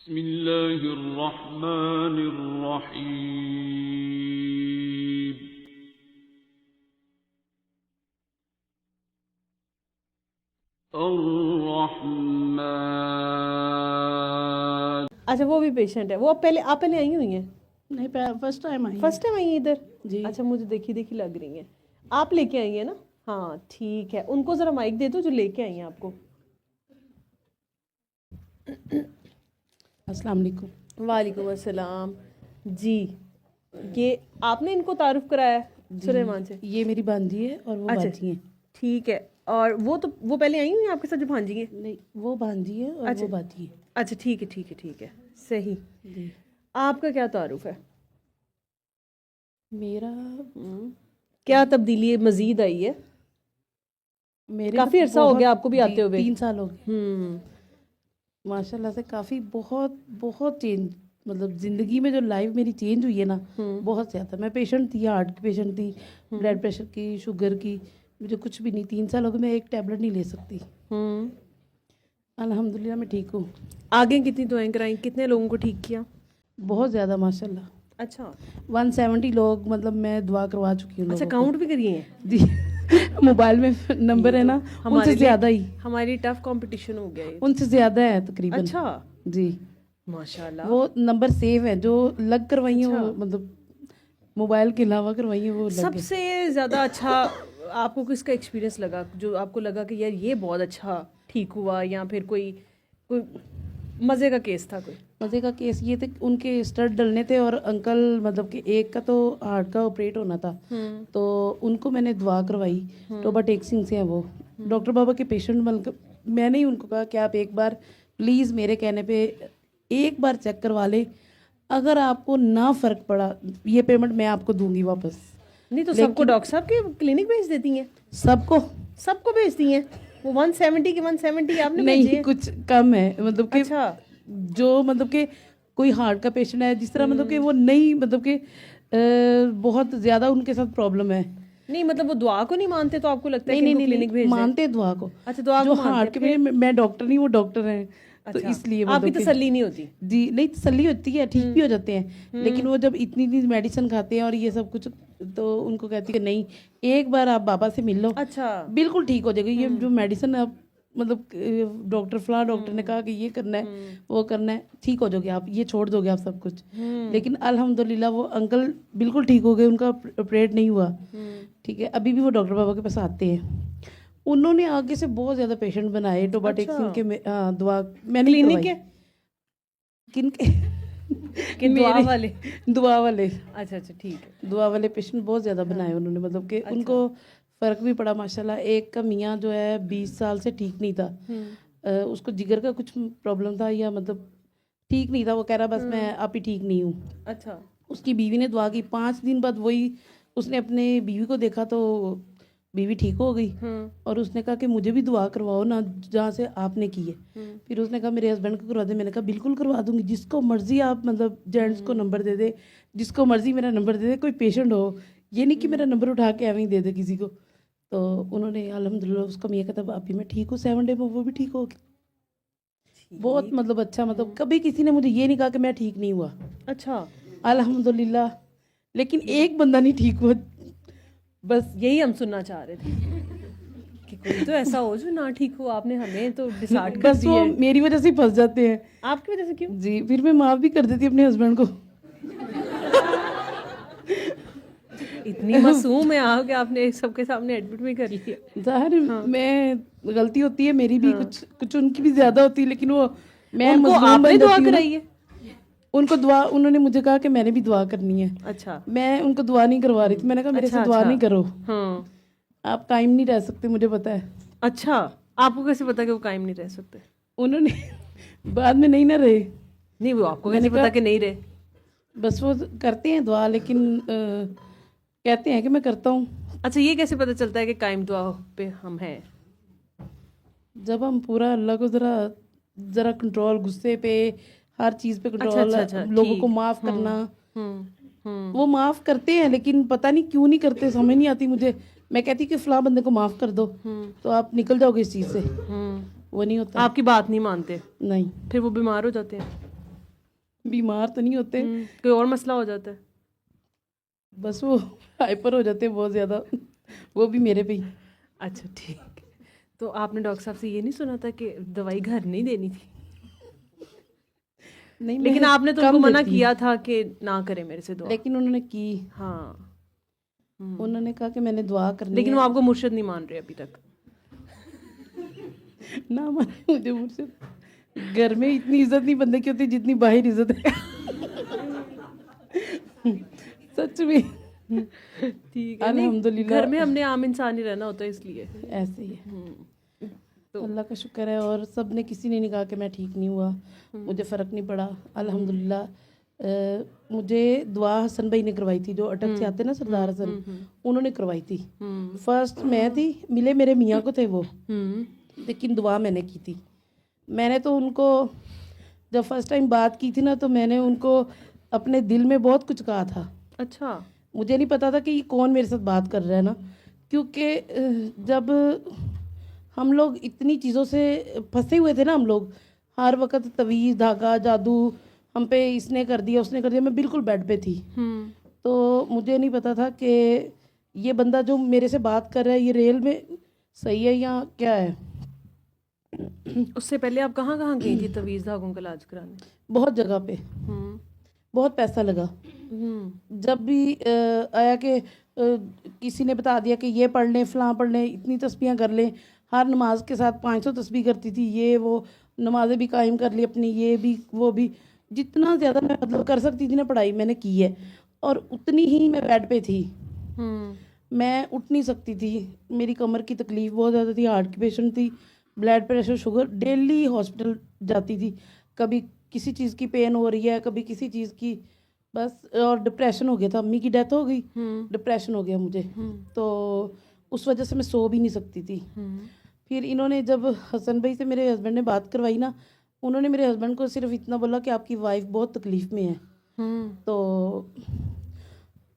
बिस्मिल्लाहिर्रहमानिर्रहीम। अर्रहमान। अच्छा, वो भी पेशेंट है। वो आप पहले आई हुई हैं? नहीं, first time I. First time I हैं इधर जी। अच्छा, मुझे देखी देखी लग रही हैं। आप लेके आई हैं ना? हाँ ठीक है, उनको जरा माइक दे दो जो लेके आई हैं आपको। अस्सलाम वालेकुम। वालेकुम अस्सलाम जी। ये आपने इनको तारुफ कराया सुलेमान से? ये मेरी भांजी है और वो अच्छा बाजी है। ठीक है। और वो पहले आई हुई हैं आपके साथ जो भांजी हैं? नहीं, वो भांजी है और अच्छा। वो बाजी है। अच्छा ठीक है ठीक है ठीक है, सही। जी। आपका क्या तारुफ है? मेरा क्या तब्दीली मजीद आई है? मेरे काफी अरसा हो गया आपको भी आते हुए? 3 साल हो गए माशाल्लाह से। काफ़ी बहुत बहुत चेंज, मतलब ज़िंदगी में जो लाइफ मेरी चेंज हुई है ना, बहुत ज़्यादा। मैं पेशेंट थी, हार्ट की पेशेंट थी, ब्लड प्रेशर की, शुगर की, मुझे कुछ भी नहीं। 3 साल हो गए मैं एक टैबलेट नहीं ले सकती। अल्हम्दुलिल्लाह मैं ठीक हूँ। आगे कितनी दुआएं कराई, कितने लोगों को ठीक किया? बहुत ज़्यादा माशाल्लाह। अच्छा 170 लोग, मतलब मैं दुआ करवा चुकी हूँ। अच्छा, काउंट भी करिए हैं? जी। मोबाइल में नंबर है ना, उनसे ज़्यादा ही। हमारी टफ कंपटीशन हो गया ये। उनसे ज़्यादा है तकरीबन। अच्छा जी माशाल्लाह। वो नंबर सेव है जो लग करवाई है। वो मतलब मोबाइल के अलावा करवाई है वो लग है। सबसे ज़्यादा अच्छा आपको किसका एक्सपीरियंस लगा, जो आपको लगा कि यार ये बहुत अच्छा ठीक हुआ, या फिर कोई मज़े का केस था? कोई मज़े का केस ये थे, उनके स्टड डलने थे और अंकल, मतलब कि एक का तो हार्ट का ऑपरेट होना था, तो उनको मैंने दुआ करवाई। टोबा टेक्सिंग से हैं वो, डॉक्टर बाबा के पेशेंट। मतलब मैंने ही उनको कहा कि आप एक बार प्लीज़ मेरे कहने पे एक बार चेक करवा ले, अगर आपको ना फ़र्क पड़ा ये पेमेंट मैं आपको दूंगी वापस। नहीं तो सबको डॉक्टर साहब के क्लिनिक भेज देती हैं? सबको भेजती हैं? वो 170 की 170 आपने भेजी है? नहीं, कुछ कम है, मतलब कि अच्छा। जो मतलब कि कोई हार्ट का पेशेंट है, जिस तरह मतलब कि वो नहीं, मतलब कि बहुत ज़्यादा उनके साथ प्रॉब्लम है। नहीं मतलब वो दुआ को नहीं मानते, तो आपको लगता है कि नहीं, इनको नहीं, क्लिनिक भेज दें? मानते दुआ को। अच्छा, दुआ जो को मानते हार्ट के हैं। पेशेंट, मैं डॉक्टर नहीं, वो डॉक्टर हैं। तो अच्छा, इसलिए आपकी मतलब तसल्ली नहीं होती? जी नहीं, तसल्ली होती है, ठीक भी हो जाते हैं, लेकिन वो जब इतनी मेडिसिन खाते हैं और ये सब कुछ, तो उनको कहती है नहीं, एक बार आप बाबा से मिल लो, अच्छा बिल्कुल ठीक हो जाएगा। ये जो मेडिसिन आप, मतलब डॉक्टर ने कहा कि ये करना है, वो करना है, ठीक हो जाओगे आप, ये छोड़ दोगे आप सब कुछ। लेकिन अल्हम्दुलिल्लाह वो अंकल बिल्कुल ठीक हो गए, उनका ऑपरेट नहीं हुआ। ठीक है, अभी भी वो डॉक्टर बाबा के पास आते हैं। उन्होंने आगे से बहुत ज़्यादा पेशेंट बनाए टोबा टेक्सिंग के। दुआ मैंने क्लिनिक के किनके कि दुआ वाले? दुआ वाले। अच्छा अच्छा ठीक है। दुआ वाले पेशेंट बहुत ज़्यादा बनाए उन्होंने, मतलब कि उनको फ़र्क भी पड़ा माशाल्लाह। एक का मियाँ जो है 20 साल से ठीक नहीं था। उसको जिगर का कुछ प्रॉब्लम था, या मतलब ठीक नहीं था। वो कह रहा बस मैं आप ही ठीक नहीं हूँ। अच्छा। उसकी बीवी ने दुआ की, 5 दिन बाद वही उसने अपने बीवी को देखा तो बीवी ठीक हो गई। और उसने कहा कि मुझे भी दुआ करवाओ ना, जहाँ से आपने की है। फिर उसने कहा मेरे हस्बैंड को करवा दे। मैंने कहा बिल्कुल करवा दूंगी, जिसको मर्जी आप, मतलब जेंट्स को नंबर दे दे, जिसको मर्जी मेरा नंबर दे दे, कोई पेशेंट हो, ये नहीं कि मेरा नंबर उठा के एवं ही दे दे किसी को। तो उन्होंने अल्हम्दुलिल्लाह उसका मियाँ कहता अभी मैं ठीक हूँ, 7 डे में वो भी ठीक हो गया। बहुत मतलब अच्छा, मतलब कभी किसी ने मुझे ये नहीं कहा कि मैं ठीक नहीं हुआ। अच्छा अल्हम्दुलिल्लाह। लेकिन एक बंदा नहीं ठीक हुआ, बस यही हम सुनना चाह रहे थे कि कोई तो ऐसा हो जो ना ठीक हो। आपने हमें तो डिसाइड कर बस दिया वो है। मेरी वजह से ही फंस जाते हैं। आपकी वजह से? क्यों जी, फिर मैं माफ़ भी कर देती अपने हस्बैंड को। इतनी मासूम है आप कि आपने सबके सामने एडमिट भी कर लिया? ज़ाहिर मैं गलती होती है मेरी भी, कुछ उनकी भी ज़्यादा होती है, लेकिन वो मैं मजलूम बन दुआ जाती हूँ ना। कराई है? उनको दुआ, उन्होंने मुझे कहा कि मैंने भी दुआ करनी है। अच्छा। मैं उनको दुआ नहीं करवा रही थी। मैंने कहा मेरे से दुआ नहीं करो, आप कायम नहीं रह सकते, मुझे पता है। अच्छा, आपको कैसे पता कि वो कायम नहीं रह सकते? उन्होंने बाद में नहीं ना रहे। नहीं, वो आपको कैसे पता कि नहीं रहे? बस वो करते हैं दुआ, लेकिन कहते हैं कि मैं करता हूँ। अच्छा, ये कैसे पता चलता है कि कायम दुआ पे हम हैं? जब हम पूरा अल्लाह को ज़रा कंट्रोल, गुस्से पे, हर चीज़ पे कंट्रोल, अच्छा, लोगों को माफ़ करना। वो माफ़ करते हैं, लेकिन पता नहीं क्यों नहीं करते, समझ नहीं आती मुझे। मैं कहती कि फ़लाँ बंदे को माफ़ कर दो तो आप निकल जाओगे इस चीज़ से। वो नहीं होता। आपकी बात नहीं मानते? नहीं। फिर वो बीमार हो जाते हैं? बीमार तो नहीं होते, कोई और मसला हो जाता है? बस वो हाइपर हो जाते हैं बहुत ज़्यादा, वो भी मेरे पे ही। अच्छा ठीक है। तो आपने डॉक्टर साहब से ये नहीं सुना था कि दवाई घर नहीं देनी थी? नहीं, लेकिन मैं आपने तो कम उनको मना देती हूँ। किया था कि ना करें मेरे से दुआ। लेकिन उन्होंने की, हाँ। उन्होंने कहा कि मैंने दुआ करनी लेकिन है। वो आपको मुर्शिद नहीं मान रहे अभी तक? ना माने मुझे मुझसे, घर में इतनी इज्जत नहीं बंदे की होती जितनी बाहर इज्जत है। सच में। ठीक है। नहीं, अल्हम्दुलिल्लाह। घर में हमने आम इंसान ही रहना होता है इसलिए। ऐसे ही है। तो अल्लाह का शुक्र है, और सब ने, किसी ने नहीं कहा कि मैं ठीक नहीं हुआ, मुझे फ़र्क नहीं पड़ा अल्हम्दुलिल्लाह। मुझे दुआ हसन भाई ने करवाई थी, जो अटक से आते ना, सरदार हसन, उन्होंने करवाई थी। फर्स्ट मैं थी, मिले मेरे मियाँ को थे वो, लेकिन दुआ मैंने की थी। मैंने तो उनको जब फर्स्ट टाइम बात की थी ना, तो मैंने उनको अपने दिल में बहुत कुछ कहा था। अच्छा। मुझे नहीं पता था कि ये कौन मेरे साथ बात कर रहा है ना, क्योंकि जब हम लोग इतनी चीज़ों से फंसे हुए थे ना, हम लोग हर वक्त तवीज़, धागा, जादू हम पे, इसने कर दिया उसने कर दिया, मैं बिल्कुल बेड पे थी। तो मुझे नहीं पता था कि ये बंदा जो मेरे से बात कर रहा है ये रियल में सही है या क्या है। उससे पहले आप कहाँ कहाँ गई थी तवीज़ धागों का इलाज कराने? बहुत जगह पे, बहुत पैसा लगा। जब भी आया कि किसी ने बता दिया कि ये पढ़ लें, फलां पढ़ लें, इतनी तस्बीहां कर लें, हर नमाज के साथ 500 तस्बीह करती थी, ये वो नमाजें भी कायम कर ली अपनी, ये भी वो भी, जितना ज़्यादा मैं मतलब कर सकती थी ना पढ़ाई मैंने की है। और उतनी ही मैं बेड पे थी, मैं उठ नहीं सकती थी, मेरी कमर की तकलीफ़ बहुत ज़्यादा थी, हार्ट की पेशेंट थी, blood pressure, sugar, daily hospital जाती थी, कभी किसी चीज़ की पेन हो रही है, कभी किसी चीज़ की, बस। और डिप्रेशन हो गया था, अम्मी की डेथ हो गई, डिप्रेशन हो गया मुझे, तो उस वजह से मैं सो भी नहीं सकती थी। फिर इन्होंने जब हसन भाई से मेरे हस्बैंड ने बात करवाई ना, उन्होंने मेरे हस्बैंड को सिर्फ इतना बोला कि आपकी वाइफ बहुत तकलीफ़ में है। तो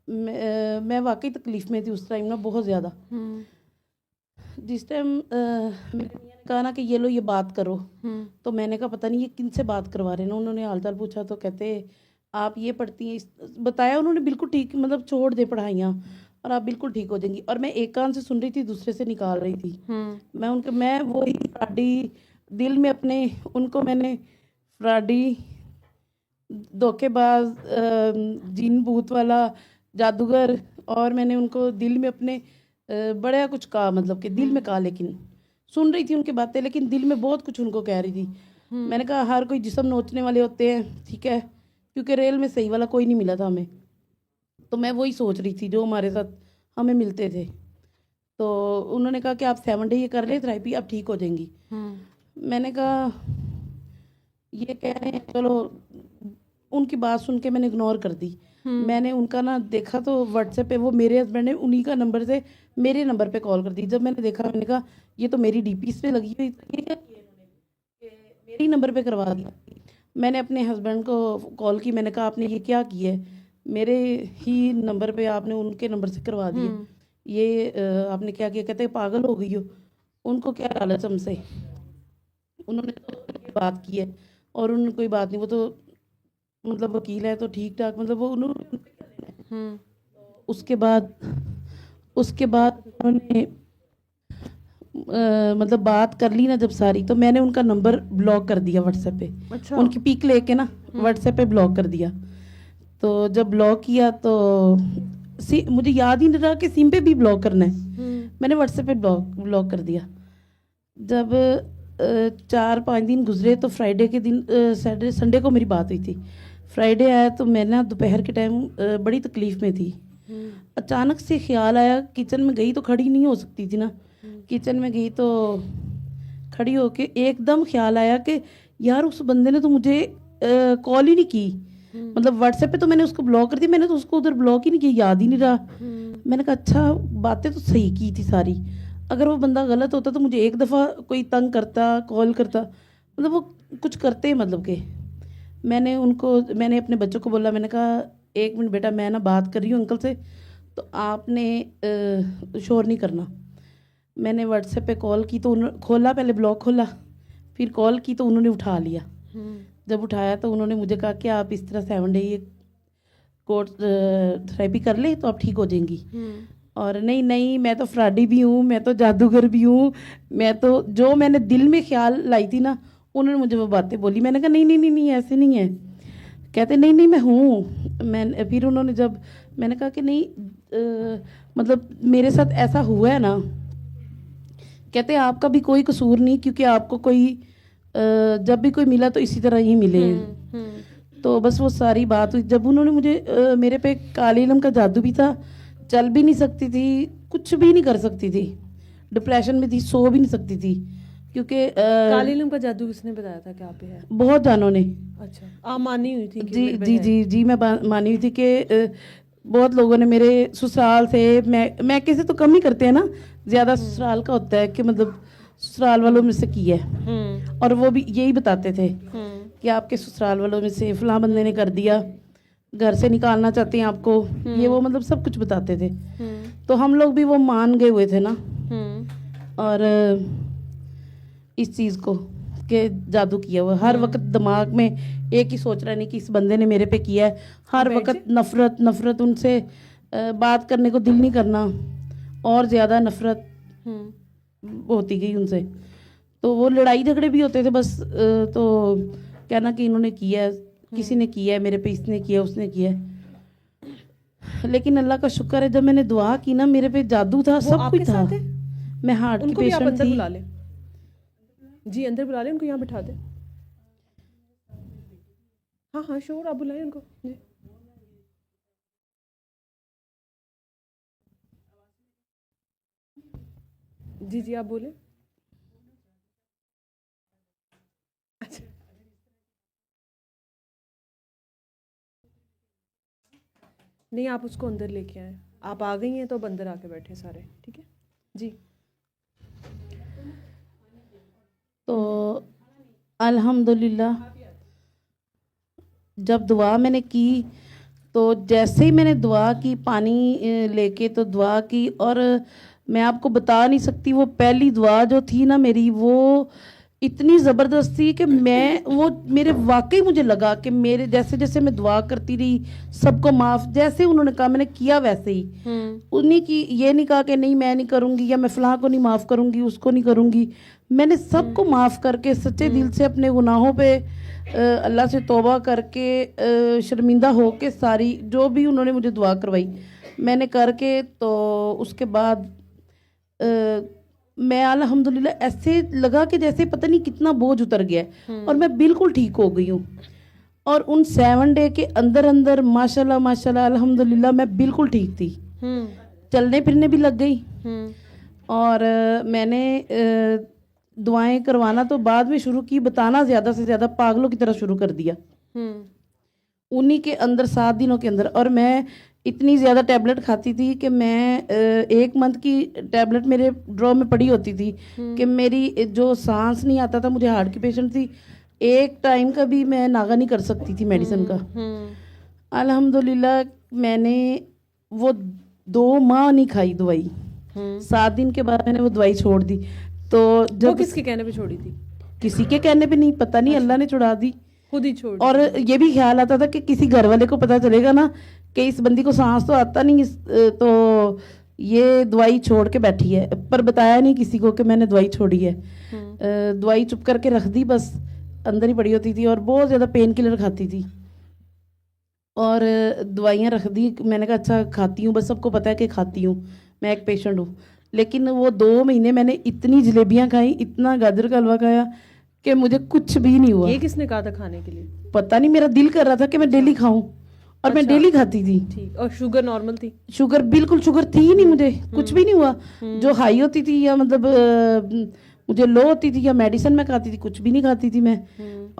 मैं वाकई तकलीफ़ में थी उस टाइम ना, बहुत ज़्यादा। जिस टाइम मेरे मियाँ ने कहा ना कि ये लो ये बात करो, तो मैंने कहा पता नहीं ये किन से बात करवा रहे हैं ना। उन्होंने हाल चाल पूछा तो कहते आप ये पढ़ती हैं, बताया उन्होंने बिल्कुल ठीक, मतलब छोड़ दे पढ़ाइयाँ और आप बिल्कुल ठीक हो जाएंगी। और मैं एक कान से सुन रही थी, दूसरे से निकाल रही थी। मैं वही फ्राडी दिल में अपने, उनको मैंने फ्राडी, धोखेबाज, जीन भूत वाला, जादूगर, और मैंने उनको दिल में अपने बड़ा कुछ कहा, मतलब कि दिल में कहा, लेकिन सुन रही थी उनकी बातें, लेकिन दिल में बहुत कुछ उनको कह रही थी। मैंने कहा हर कोई जिस्म नोचने वाले होते हैं, ठीक है, क्योंकि रेल में सही वाला कोई नहीं मिला था हमें, तो मैं वही सोच रही थी जो हमारे साथ हमें मिलते थे। तो उन्होंने कहा कि आप 7 डे ये कर ले थेरेपी, आप ठीक हो जाएंगी। मैंने कहा ये कह रहे हैं, चलो। उनकी बात सुन के मैंने इग्नोर कर दी। मैंने उनका ना देखा तो व्हाट्सएप पे वो मेरे हस्बैंड ने उन्हीं का नंबर से मेरे नंबर पे कॉल कर दी। जब मैंने देखा, मैंने कहा ये तो मेरी डीपी पे लगी हुई, ये क्या किया इन्होंने, मेरे ही नंबर पे करवा दिया। मैंने अपने हस्बैंड को कॉल की, मैंने कहा आपने ये क्या किया है, मेरे ही नंबर पे आपने उनके नंबर से करवा दिया, ये आपने क्या किया। कहते पागल हो गई हो, उनको क्या लालच हमसे, उन्होंने तो ये बात की है और उन्होंने कोई बात नहीं, वो तो मतलब वकील है तो ठीक ठाक, मतलब वो उन्होंने उसके बाद उन्होंने मतलब बात कर ली ना जब सारी, तो मैंने उनका नंबर ब्लॉक कर दिया व्हाट्सएप पे। अच्छा। उनकी पिक लेके ना व्हाट्सएप पे ब्लॉक कर दिया। तो जब ब्लॉक किया तो मुझे याद ही नहीं रहा कि सिम पे भी ब्लॉक करना है, मैंने व्हाट्सएप पे ब्लॉक कर दिया। जब 4-5 दिन गुजरे तो फ्राइडे के दिन, सैटरडे संडे को मेरी बात हुई थी। फ्राइडे आया तो मैं ना दोपहर के टाइम बड़ी तकलीफ़ में थी। अचानक से ख्याल आया, किचन में गई तो खड़ी नहीं हो सकती थी ना, किचन में गई तो खड़ी होके एकदम ख्याल आया कि यार उस बंदे ने तो मुझे कॉल ही नहीं की, मतलब व्हाट्सएप पे तो मैंने उसको ब्लॉक कर दिया, मैंने तो उसको उधर ब्लॉक ही नहीं किया, याद ही नहीं रहा। मैंने कहा अच्छा बातें तो सही की थी सारी, अगर वो बंदा गलत होता तो मुझे एक दफ़ा कोई तंग करता, कॉल करता, मतलब वो कुछ करते, मतलब कि मैंने अपने बच्चों को बोला, मैंने कहा 1 मिनट बेटा, मैं ना बात कर रही हूँ अंकल से, तो आपने शोर नहीं करना। मैंने व्हाट्सएप पे कॉल की तो खोला, पहले ब्लॉक खोला, फिर कॉल की तो उन्होंने उठा लिया। जब उठाया तो उन्होंने मुझे कहा कि आप इस तरह 7 डे ये कोर्स थेरेपी कर ले तो आप ठीक हो जाएंगी। और नहीं नहीं, मैं तो फ्रॉडी भी हूँ, मैं तो जादूगर भी हूँ, मैं तो जो मैंने दिल में ख्याल लाई थी ना, उन्होंने मुझे वो बातें बोली। मैंने कहा नहीं नहीं नहीं नहीं, ऐसे नहीं है। कहते नहीं नहीं मैं हूँ। मैं फिर उन्होंने जब मैंने कहा कि नहीं मतलब मेरे साथ ऐसा हुआ है ना, कहते आपका भी कोई कसूर नहीं, क्योंकि आपको कोई जब भी कोई मिला तो इसी तरह ही मिले हैं। तो बस वो सारी बात हुई। जब उन्होंने मुझे मेरे पे काले इल्म का जादू भी था, चल भी नहीं सकती थी, कुछ भी नहीं कर सकती थी, डिप्रेशन में थी, सो भी नहीं सकती थी, क्योंकि काले इल्म का जादू किसने बताया था कि आप पे है? बहुत जानों ने। अच्छा, आप मानी हुई थी कि जी मेरे पे जी है? जी जी, मैं मानी हुई थी कि बहुत लोगों ने मेरे ससुराल से, मैं किसी तो कम ही करते हैं ना, ज़्यादा ससुराल का होता है कि मतलब ससुराल वालों में से की है, और वो भी यही बताते थे कि आपके ससुराल वालों में से फलां बंदे ने कर दिया, घर से निकालना चाहते हैं आपको, ये वो मतलब सब कुछ बताते थे। तो हम लोग भी वो मान गए हुए थे ना, और इस चीज़ को कि जादू किया हुआ हर वक्त दिमाग में एक ही सोच रहा नहीं कि इस बंदे ने मेरे पे किया है। हर वक्त नफरत नफरत, उनसे बात करने को दिल नहीं करना, और ज़्यादा नफरत होती गई उनसे। तो वो लड़ाई झगड़े भी होते थे बस, तो कहना कि इन्होंने किया है, किसी ने किया है मेरे पे, इसने किया उसने किया है। लेकिन अल्लाह का शुक्र है, जब मैंने दुआ की ना, मेरे पे जादू था, सब कुछ था। मैं हार्ट की उनको भी आप पेशेंट अंदर थी। बुला ले जी, अंदर बुला ले, उनको यहाँ बिठा दे। हाँ हाँ श्योर, आप बुलाए उनको जी। जी जी आप बोले। अच्छा, नहीं आप उसको अंदर लेके आए, आप आ गई हैं तो अब अंदर आके बैठे सारे, ठीक है जी। तो अल्हम्दुलिल्लाह जब दुआ मैंने की, तो जैसे ही मैंने दुआ की, पानी लेके तो दुआ की, और मैं आपको बता नहीं सकती, वो पहली दुआ जो थी ना मेरी, वो इतनी ज़बरदस्त थी कि मैं वो मेरे वाकई मुझे लगा कि मेरे जैसे जैसे मैं दुआ करती रही, सबको माफ़, जैसे उन्होंने कहा मैंने किया वैसे ही। उन्हीं की ये नहीं कहा कि नहीं मैं नहीं करूँगी, या मैं फ़लाँ को नहीं माफ़ करूँगी, उसको नहीं करूँगी। मैंने सबको माफ़ करके सच्चे दिल से अपने गुनाहों पे अल्लाह से तौबा करके शर्मिंदा हो के सारी जो भी उन्होंने मुझे दुआ करवाई मैंने करके, तो उसके बाद मैं अल्हम्दुलिल्लाह ऐसे लगा कि जैसे पता नहीं कितना बोझ उतर गया है, और मैं बिल्कुल ठीक हो गई हूँ। और उन 7 डे के अंदर अंदर माशाल्लाह माशाल्लाह अल्हम्दुलिल्लाह मैं बिल्कुल ठीक थी, चलने फिरने भी लग गई। और मैंने दुआएं करवाना तो बाद में शुरू की, बताना ज़्यादा से ज़्यादा पागलों की तरह शुरू कर दिया उन्हीं के अंदर 7 दिनों के अंदर। और मैं इतनी ज़्यादा टैबलेट खाती थी कि मैं 1 मंथ की टैबलेट मेरे ड्रॉ में पड़ी होती थी कि मेरी जो सांस नहीं आता था, मुझे हार्ट की पेशेंट थी, एक टाइम का भी मैं नागा नहीं कर सकती थी मेडिसिन का। अल्हम्दुलिल्लाह मैंने वो 2 माह नहीं खाई दवाई, 7 दिन के बाद मैंने वो दवाई छोड़ दी। तो वो जब किसके कहने पे छोड़ी थी? किसी के कहने पे नहीं, पता नहीं अल्लाह ने छुड़ा दी, खुद ही छोड़ और ये भी ख्याल आता था कि किसी घर वाले को पता चलेगा ना कि इस बंदी को सांस तो आता नहीं, तो ये दवाई छोड़ के बैठी है, पर बताया नहीं किसी को कि मैंने दवाई छोड़ी है। दवाई चुप करके रख दी, बस अंदर ही पड़ी होती थी, और बहुत ज़्यादा पेन किलर खाती थी, और दवाइयाँ रख दी। मैंने कहा अच्छा खाती हूँ, बस सबको पता है कि खाती हूँ, मैं एक पेशेंट हूँ। लेकिन वो 2 महीने मैंने इतनी जलेबियाँ खाई, इतना गाजर का हलवा खाया कि मुझे कुछ भी नहीं हुआ। ये किसने कहा था खाने के लिए? पता नहीं, मेरा दिल कर रहा था कि मैं डेली खाऊं, और मैं डेली खाती थी। ठीक, और शुगर नॉर्मल थी? शुगर बिल्कुल, शुगर थी ही नहीं मुझे, कुछ भी नहीं हुआ। जो हाई होती थी या मतलब मुझे लो होती थी, या मेडिसिन में खाती थी, कुछ भी नहीं खाती थी मैं।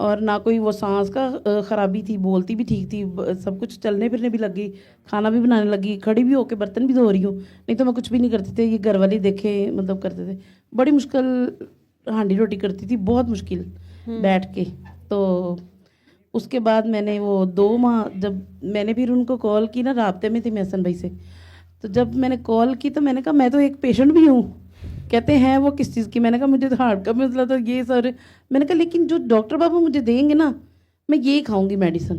और ना कोई वो सांस का खराबी थी, बोलती भी ठीक थी, सब कुछ, चलने फिरने भी लगी, खाना भी बनाने लगी, खड़ी भी होके बर्तन भी धो रही हूँ। नहीं तो मैं कुछ भी नहीं करती थी, ये घर वाले देखे मतलब करते थे। बड़ी मुश्किल हांडी रोटी करती थी, बहुत मुश्किल बैठ के। तो उसके बाद मैंने वो 2 माह, जब मैंने फिर उनको कॉल की ना, राब्ते में थी मैं हसन भाई से, तो जब मैंने कॉल की तो मैंने कहा मैं तो एक पेशेंट भी हूँ। कहते हैं वो किस चीज़ की? मैंने कहा मुझे तो हार्ट का मसला, तो ये सर। मैंने कहा लेकिन जो डॉक्टर बाबू मुझे देंगे ना, मैं यही खाऊंगी मेडिसिन,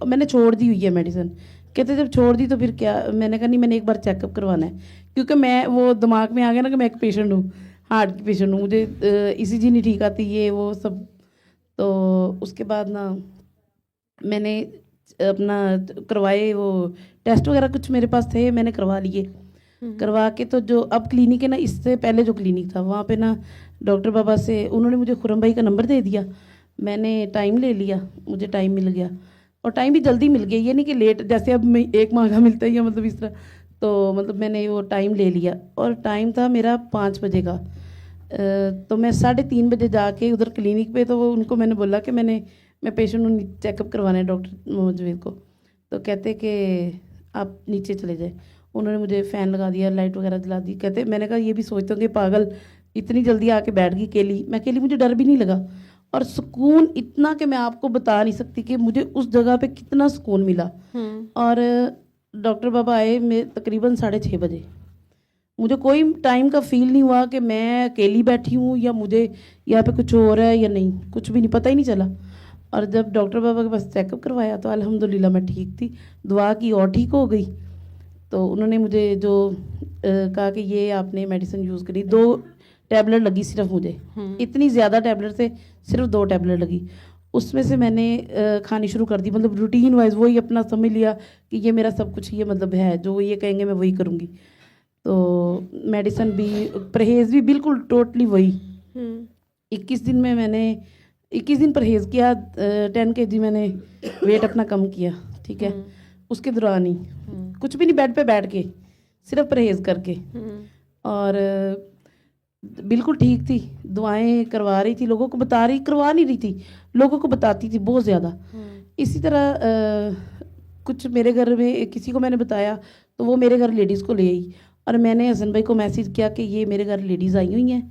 और मैंने छोड़ दी हुई है मेडिसिन। कहते जब छोड़ दी तो फिर क्या, मैंने कहा नहीं, मैंने एक बार चेकअप करवाना है, क्योंकि मैं वो दिमाग में आ गया ना कि मैं एक पेशेंट हूँ, हार्ट की पेशेंट हूँ, मुझे ECG नहीं ठीक आती, ये वो सब। तो उसके बाद ना मैंने अपना करवाए वो टेस्ट वगैरह, कुछ मेरे पास थे, मैंने करवा लिए। करवा के तो जो अब क्लिनिक है ना, इससे पहले जो क्लिनिक था वहाँ पे ना डॉक्टर बाबा से उन्होंने मुझे खुरम भाई का नंबर दे दिया। मैंने टाइम ले लिया, मुझे टाइम मिल गया, और टाइम भी जल्दी मिल गया, ये नहीं कि लेट, जैसे अब मैं 1 माह का मिलता है या मतलब इस तरह। तो मतलब मैंने वो टाइम ले लिया, और टाइम था मेरा 5 बजे का। तो मैं 3:30 बजे जाके उधर क्लिनिक पे, तो वो उनको मैंने बोला कि मैं पेशेंट हूँ, चेकअप करवाना है डॉक्टर मोहम्मद को। तो कहते कि आप नीचे चले जाए। उन्होंने मुझे फ़ैन लगा दिया, लाइट वगैरह जला दी। कहते, मैंने कहा ये भी सोचते होंगे पागल, इतनी जल्दी आके बैठ गई अकेली। मैं अकेली, मुझे डर भी नहीं लगा, और सुकून इतना कि मैं आपको बता नहीं सकती कि मुझे उस जगह पे कितना सुकून मिला। और डॉक्टर बाबा आए मैं तकरीबन 6:30 बजे। मुझे कोई टाइम का फील नहीं हुआ कि मैं अकेली बैठी हूँ या मुझे यहाँ पे कुछ हो रहा है या नहीं, कुछ भी नहीं, पता ही नहीं चला। और जब डॉक्टर बाबा के पास चेकअप करवाया तो अल्हम्दुलिल्लाह मैं ठीक थी, दुआ की और ठीक हो गई। तो उन्होंने मुझे जो कहा कि ये आपने मेडिसिन यूज़ करी, 2 टैबलेट लगी सिर्फ मुझे, इतनी ज़्यादा टैबलेट से सिर्फ 2 टैबलेट लगी। उसमें से मैंने खानी शुरू कर दी, मतलब रूटीन वाइज वही अपना समझ लिया कि ये मेरा सब कुछ ये मतलब है, जो ये कहेंगे मैं वही करूँगी। तो मेडिसिन भी, परहेज़ भी बिल्कुल टोटली वही। 21 दिन में मैंने 21 दिन परहेज़ किया, 10 kg मैंने वेट अपना कम किया, ठीक है। उसके दौरान ही कुछ भी नहीं, बेड पे बैठ के सिर्फ परहेज़ करके, और बिल्कुल ठीक थी। दुआएं करवा रही थी, लोगों को बता रही, करवा नहीं रही थी, लोगों को बताती थी बहुत ज़्यादा। इसी तरह कुछ मेरे घर में किसी को मैंने बताया तो वो मेरे घर लेडीज़ को ले आई, और मैंने हसन भाई को मैसेज किया कि ये मेरे घर लेडीज़ आई हुई हैं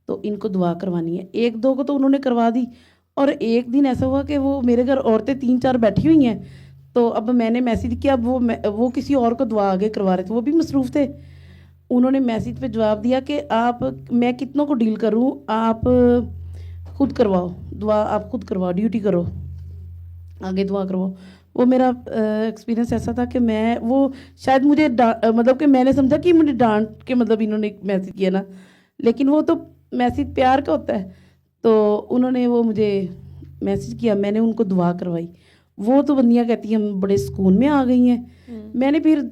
तो इनको दुआ करवानी है। 1-2 को तो उन्होंने करवा दी, और एक दिन ऐसा हुआ कि वो मेरे घर औरतें 3-4 बैठी हुई हैं। तो अब मैंने मैसेज किया, अब वो किसी और को दुआ आगे करवा रहे थे, वो भी मसरूफ़ थे। उन्होंने मैसेज पे जवाब दिया कि मैं कितनों को डील करूं, आप खुद करवाओ दुआ, आप खुद करवाओ, ड्यूटी करो, आगे दुआ करवाओ। वो मेरा एक्सपीरियंस ऐसा था कि मैं वो शायद मुझे मतलब कि मैंने समझा कि मुझे डांट के मतलब इन्होंने मैसेज किया ना, लेकिन वो तो मैसेज प्यार का होता है। तो उन्होंने वो मुझे मैसेज किया, मैंने उनको दुआ करवाई। वो तो बंदियाँ कहती हैं हम बड़े सुकून में आ गई हैं। मैंने फिर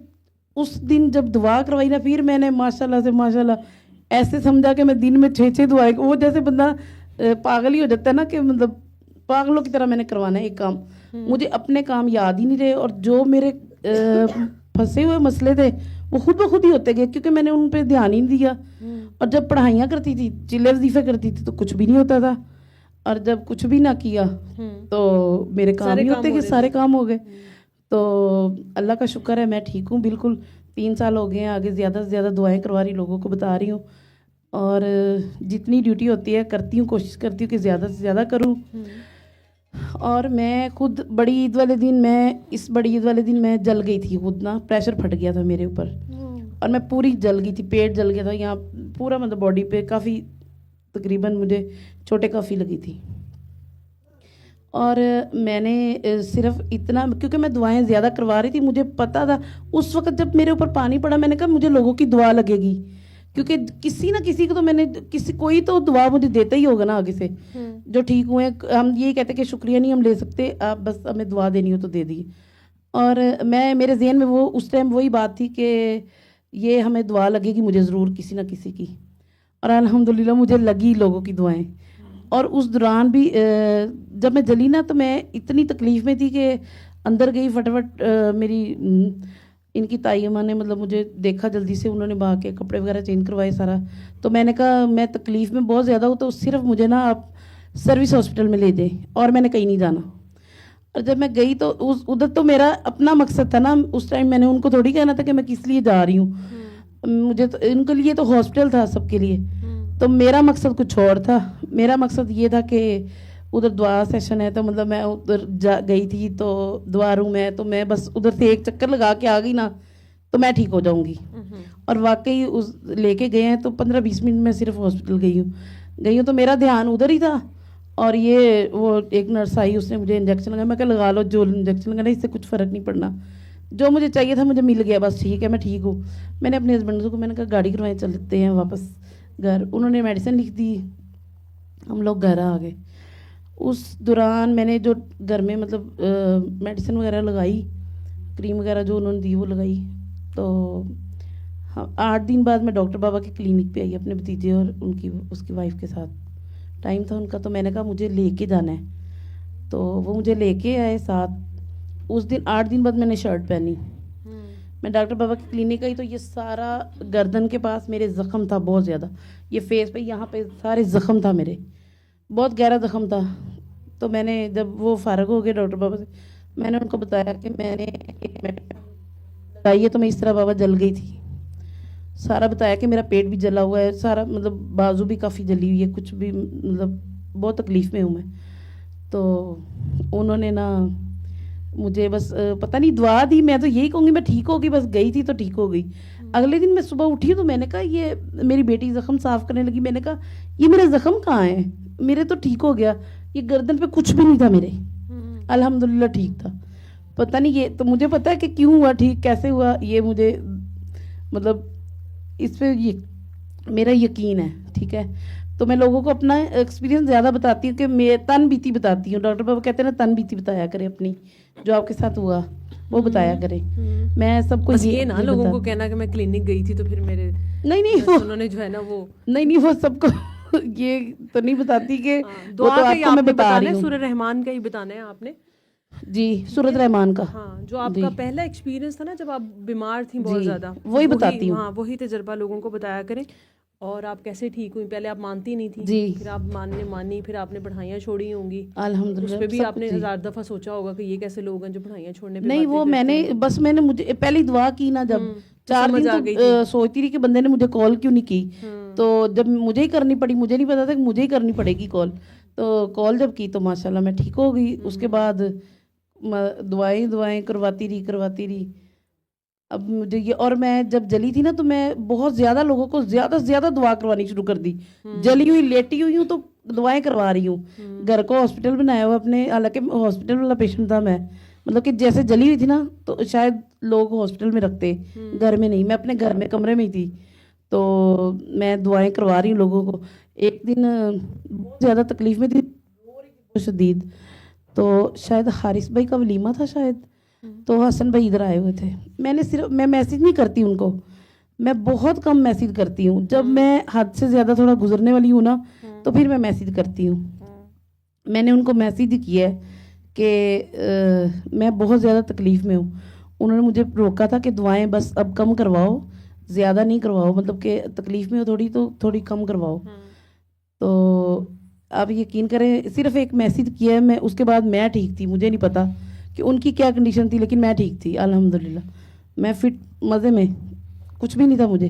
उस दिन जब दुआ करवाई ना, फिर मैंने माशाल्लाह से माशाल्लाह ऐसे समझा कि मैं दिन में 6-6 दुआएं, वो जैसे बंदा पागल ही हो जाता है ना, कि मतलब पागलों की तरह मैंने करवाना है एक काम। मुझे अपने काम याद ही नहीं रहे, और जो मेरे फंसे हुए मसले थे वो खुद ब खुद ही होते गए, क्योंकि मैंने उन पर ध्यान ही नहीं दिया। और जब पढ़ाइयाँ करती थी, चिल्ले वजीफे करती थी, तो कुछ भी नहीं होता था। और जब कुछ भी ना किया तो मेरे काम ही होते गए, सारे काम हो गए। तो अल्लाह का शुक्र है मैं ठीक हूँ बिल्कुल। 3 साल हो गए हैं, आगे ज़्यादा से ज़्यादा दुआएं करवा रही, लोगों को बता रही हूँ, और जितनी ड्यूटी होती है करती हूँ, कोशिश करती हूँ कि ज़्यादा से ज़्यादा करूँ। और मैं खुद बड़ी ईद वाले दिन, इस बड़ी ईद वाले दिन मैं जल गई थी खुद ना, प्रेशर फट गया था मेरे ऊपर, और मैं पूरी जल गई थी, पेट जल गया था यहाँ पूरा, मतलब बॉडी पे काफ़ी, तकरीबन मुझे चोटें काफ़ी लगी थी। और मैंने सिर्फ इतना, क्योंकि मैं दुआएं ज़्यादा करवा रही थी, मुझे पता था उस वक्त जब मेरे ऊपर पानी पड़ा, मैंने कहा मुझे लोगों की दुआ लगेगी, क्योंकि किसी ना किसी को तो मैंने, कोई तो दुआ मुझे देता ही होगा ना आगे से, जो ठीक हुए। हम यही कहते कि शुक्रिया नहीं हम ले सकते, आप बस हमें दुआ देनी हो तो दे दी। और मेरे ज़हन में वो उस टाइम वही बात थी कि ये हमें दुआ लगेगी मुझे ज़रूर किसी ना किसी की, और अल्हम्दुलिल्लाह मुझे लगी लोगों की दुआएं। और उस दौरान भी जब मैं जली ना, तो मैं इतनी तकलीफ़ में थी कि अंदर गई फटाफट, मेरी इनकी ताई अम्मा ने मतलब मुझे देखा जल्दी से, उन्होंने भाग के कपड़े वगैरह चेंज करवाए सारा। तो मैंने कहा मैं तकलीफ़ में बहुत ज़्यादा हूँ, तो सिर्फ मुझे ना आप सर्विस हॉस्पिटल में ले जाए, और मैंने कहीं नहीं जाना। और जब मैं गई तो उधर तो मेरा अपना मकसद था ना, उस टाइम मैंने उनको थोड़ी कहना था कि मैं किस लिए जा रही हूँ, मुझे तो इनके लिए तो हॉस्पिटल था सबके लिए, तो मेरा मकसद कुछ और था। मेरा मकसद ये था कि उधर दुआ सेशन है, तो मतलब मैं उधर गई थी, तो दुआ रूम है, तो मैं बस उधर से एक चक्कर लगा के आ गई ना, तो मैं ठीक हो जाऊंगी। और वाकई उस लेके गए हैं तो 15-20 मिनट में सिर्फ हॉस्पिटल गई हूँ तो मेरा ध्यान उधर ही था। और ये वो एक नर्स आई, उसने मुझे इंजेक्शन लगाया। मैं कहा लगा लो जो इंजेक्शन लगाना, इससे कुछ फ़र्क नहीं पड़ना। जो मुझे चाहिए था मुझे मिल गया, बस ठीक है, मैं ठीक हूँ। मैंने अपने हस्बैंड को मैंने कहा गाड़ी करवाएं, चलते हैं वापस घर। उन्होंने मेडिसिन लिख दी, हम लोग घर आ गए। उस दौरान मैंने जो घर में मतलब मेडिसिन वगैरह लगाई, क्रीम वगैरह जो उन्होंने दी वो लगाई। तो हाँ, 8 दिन बाद मैं डॉक्टर बाबा के क्लिनिक पे आई अपने भतीजे और उनकी उसकी वाइफ के साथ। टाइम था उनका, तो मैंने कहा मुझे लेके जाना है, तो वो मुझे लेके आए साथ। उस दिन 8 दिन बाद मैंने शर्ट पहनी। मैं डॉक्टर बाबा की क्लिनिक आई तो ये सारा गर्दन के पास मेरे ज़ख़म था बहुत ज़्यादा, ये फेस पे यहाँ पे सारे ज़ख़म था मेरे, बहुत गहरा ज़ख़म था। तो मैंने जब वो फ़ारग हो गए डॉक्टर बाबा से, मैंने उनको बताया कि मैंने एक लगाई है तो मैं इस तरह बाबा जल गई थी। सारा बताया कि मेरा पेट भी जला हुआ है, सारा मतलब बाजू भी काफ़ी जली हुई है, कुछ भी मतलब बहुत तकलीफ़ में हूँ मैं। तो उन्होंने ना मुझे बस पता नहीं दुआ दी। मैं तो यही कहूँगी मैं ठीक हो गई, बस गई थी तो ठीक हो गई। अगले दिन मैं सुबह उठी तो मैंने कहा ये मेरी बेटी ज़ख़म साफ़ करने लगी, मैंने कहा ये मेरा ज़ख़म कहाँ है, मेरे तो ठीक हो गया, ये गर्दन पे कुछ भी नहीं था मेरे, अल्हम्दुलिल्लाह ठीक था। पता नहीं ये तो मुझे पता है कि क्यों हुआ ठीक, कैसे हुआ, ये मुझे मतलब इस पे ये मेरा यकीन है, ठीक है। तो मैं लोगों को अपना एक्सपीरियंस ज़्यादा बताती हूँ कि मैं तन बीती बताती हूँ। डॉक्टर बाबा कहते हैं ना तन बीती बताया करें अपनी, जो आपके साथ हुआ वो बताया करें। मैं सबको बस ये ना लोगों को बताती कहना कि मैं क्लिनिक गई थी तो फिर मेरे नहीं बस उन्होंने जो है ना वो नहीं वो सबको ये तो नहीं बताती कि वो दुआ तो का ही आपको मैं आपने बता बताना रही है, हूँ। सूरह रहमान का ही बताना है आपने। जी, सूरत रहमान का। हाँ, जो आपका पहला एक्सपीरियंस था ना जब आप बीमार थी बहुत जी, ज़्यादा, वही बताती हूँ। हाँ वही तजर्बा लोगों को बताया करें। और आप कैसे ठीक हुई, पहले आप मानती नहीं थी, जी फिर आप मानने मानी, फिर आपने पढ़ाइयाँ छोड़ी होंगी, उस अल्हम्दुलिल्लाह पर भी सब आपने कुछ जी। 1000 दफ़ा सोचा होगा कि ये कैसे लोग हैं जो पढ़ाइयाँ छोड़ने पे नहीं बातें वो करते मैंने हैं। बस मैंने मुझे पहली दुआ की ना जब तो 4 समझ दिन आ तो गई थी। सोचती रही कि बंदे ने मुझे कॉल क्यों नहीं की। तो जब मुझे ही करनी पड़ी, मुझे नहीं पता था कि मुझे ही करनी पड़ेगी कॉल, तो कॉल जब की तो माशाल्लाह मैं ठीक हो गई। उसके बाद दुआएं करवाती रही। अब मुझे ये, और मैं जब जली थी ना तो मैं बहुत ज़्यादा लोगों को ज़्यादा से ज़्यादा दुआ करवानी शुरू कर दी। जली हुई लेटी हुई हूँ तो दुआएं करवा रही हूँ। घर को हॉस्पिटल बनाया हुआ अपने, हालांकि हॉस्पिटल वाला पेशेंट था मैं, मतलब कि जैसे जली हुई थी ना तो शायद लोग हॉस्पिटल में रखते, घर में नहीं, मैं अपने घर में कमरे में ही थी। तो मैं दुआएं करवा रही हूँ लोगों को। एक दिन बहुत ज़्यादा तकलीफ़ में थी, शदीद, तो शायद हारिस भाई का वलीमा था शायद, तो हसन भाई इधर आए हुए थे। मैं मैसेज नहीं करती उनको, मैं बहुत कम मैसेज करती हूँ। जब मैं हद से ज़्यादा थोड़ा गुजरने वाली हूँ ना तो फिर मैं मैसेज करती हूँ। मैंने उनको मैसेज किया है कि मैं बहुत ज़्यादा तकलीफ़ में हूँ। उन्होंने मुझे रोका था कि दुआएं बस अब कम करवाओ, ज़्यादा नहीं करवाओ, मतलब कि तकलीफ़ में हो थोड़ी तो थोड़ी कम करवाओ। तो आप यकीन करें सिर्फ एक मैसेज किया है मैं, उसके बाद मैं ठीक थी। मुझे नहीं पता कि उनकी क्या कंडीशन थी, लेकिन मैं ठीक थी अल्हम्दुलिल्लाह। मैं फिट, मज़े में, कुछ भी नहीं था मुझे,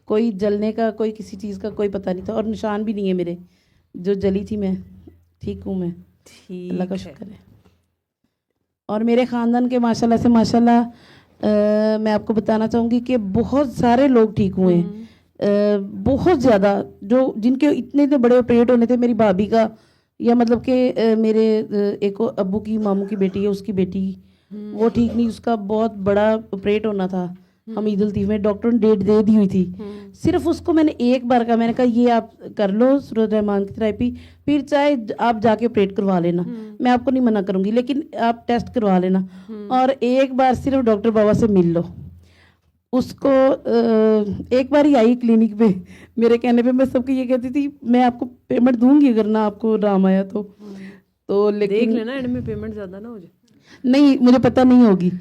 कोई जलने का, कोई किसी चीज़ का कोई पता नहीं था, और निशान भी नहीं है मेरे जो जली थी। मैं ठीक हूँ, मैं अल्लाह का शुक्र है। और मेरे ख़ानदान के माशाल्लाह से माशाल्लाह मैं आपको बताना चाहूँगी कि बहुत सारे लोग ठीक हुए हैं। बहुत ज़्यादा जो जिनके इतने इतने बड़े ऑपरेट होने थे, मेरी भाभी का, या मतलब कि मेरे एक अब्बू की मामू की बेटी है, उसकी बेटी वो ठीक नहीं, उसका बहुत बड़ा ऑपरेट होना था हमीद लतीफ़ में, डॉक्टर ने डेट दे दी हुई थी। सिर्फ उसको मैंने एक बार कहा, मैंने कहा ये आप कर लो सूरत रहमान की थेरेपी, फिर चाहे आप जाके ऑपरेट करवा लेना, मैं आपको नहीं मना करूँगी, लेकिन आप टेस्ट करवा लेना, और एक बार सिर्फ डॉक्टर बाबा से मिल लो। उसको एक बार ही आई क्लिनिक पे, मेरे कहने पे। मैं सबको ये कहती थी मैं आपको पेमेंट दूंगी अगर ना आपको आराम आया तो लेकिन देख लेना एंड में पेमेंट ज़्यादा ना हो जाए। नहीं, मुझे पता नहीं होगी।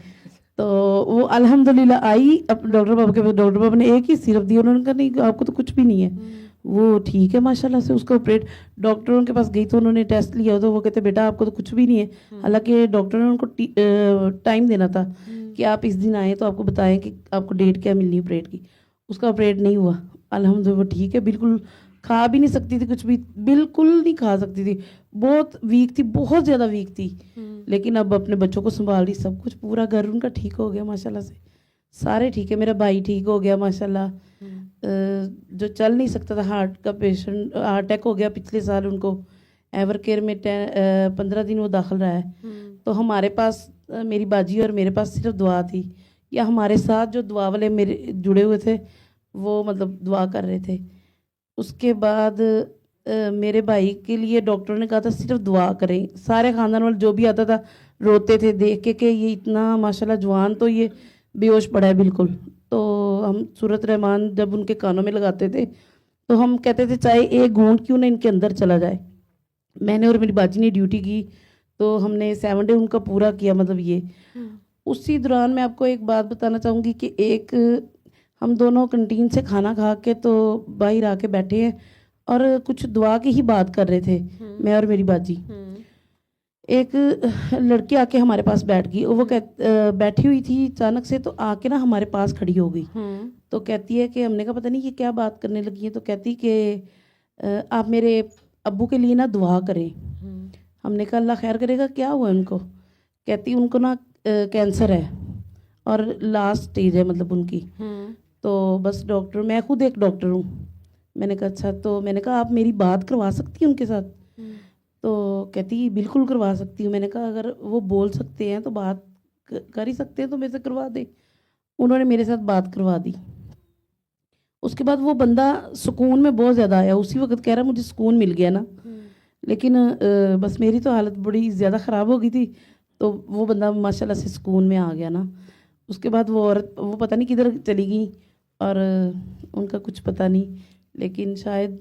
तो वो अल्हम्दुलिल्लाह आई, अब डॉक्टर बाबा के पास, डॉक्टर बाबा ने एक ही सिरप दी, उन्होंने कहा नहीं आपको तो कुछ भी नहीं है, वो ठीक है माशाल्लाह से। उसका ऑपरेट, डॉक्टरों के पास गई तो उन्होंने टेस्ट लिया तो वो कहते बेटा आपको तो कुछ भी नहीं है। हालांकि डॉक्टर ने उनको टाइम देना था कि आप इस दिन आए तो आपको बताएं कि आपको डेट क्या मिलनी है ऑपरेट की। उसका ऑपरेट नहीं हुआ अल्हम्दुलिल्लाह, ठीक है। बिल्कुल खा भी नहीं सकती थी कुछ भी, बिल्कुल नहीं खा सकती थी, बहुत वीक थी, बहुत ज़्यादा वीक थी। लेकिन अब अपने बच्चों को संभाल रही, सब कुछ, पूरा घर उनका ठीक हो गया माशाल्लाह से, सारे ठीक है। मेरा भाई ठीक हो गया माशाल्लाह, जो चल नहीं सकता था, हार्ट का पेशेंट, हार्ट अटैक हो गया पिछले साल उनको, एवर केयर में 15 दिन वो दाखिल रहा है। तो हमारे पास मेरी बाजी और मेरे पास सिर्फ दुआ थी, या हमारे साथ जो दुआ वाले मेरे जुड़े हुए थे वो मतलब दुआ कर रहे थे। उसके बाद मेरे भाई के लिए डॉक्टर ने कहा था सिर्फ दुआ करें। सारे ख़ानदान वाले जो भी आता था रोते थे देख के कि ये इतना माशाल्लाह जवान, तो ये बेहोश पड़ा है बिल्कुल। तो हम सूरत रहमान जब उनके कानों में लगाते थे तो हम कहते थे चाहे एक घूंट क्यों ना इनके अंदर चला जाए। मैंने और मेरी बाजी ने ड्यूटी की, तो हमने 7 डे उनका पूरा किया। मतलब ये उसी दौरान मैं आपको एक बात बताना चाहूँगी कि एक हम दोनों कैंटीन से खाना खा के तो बाहर आके बैठे हैं और कुछ दुआ की ही बात कर रहे थे, मैं और मेरी बाजी। एक लड़की आके हमारे पास बैठ गई, वो बैठी हुई थी अचानक से, तो आके ना हमारे पास खड़ी हो गई। तो कहती है कि हमने कहा पता नहीं ये क्या बात करने लगी है, तो कहती कि आप मेरे अब्बू के लिए ना दुआ करें। हमने कहा अल्लाह खैर करेगा, क्या हुआ उनको? कहती उनको ना कैंसर है और लास्ट स्टेज है मतलब उनकी। तो बस डॉक्टर, मैं खुद एक डॉक्टर हूँ। मैंने कहा अच्छा, तो मैंने कहा आप मेरी बात करवा सकती हैं उनके साथ? तो कहती बिल्कुल करवा सकती हूँ। मैंने कहा अगर वो बोल सकते हैं तो बात कर ही सकते हैं, तो मेरे से करवा दे। उन्होंने मेरे साथ बात करवा दी। उसके बाद वो बंदा सुकून में बहुत ज़्यादा आया, उसी वक्त कह रहा मुझे सुकून मिल गया ना। लेकिन बस मेरी तो हालत बड़ी ज़्यादा ख़राब हो गई थी, तो वो बंदा माशाल्लाह से सुकून में आ गया ना। उसके बाद वो औरत वो पता नहीं किधर चली गई, और उनका कुछ पता नहीं, लेकिन शायद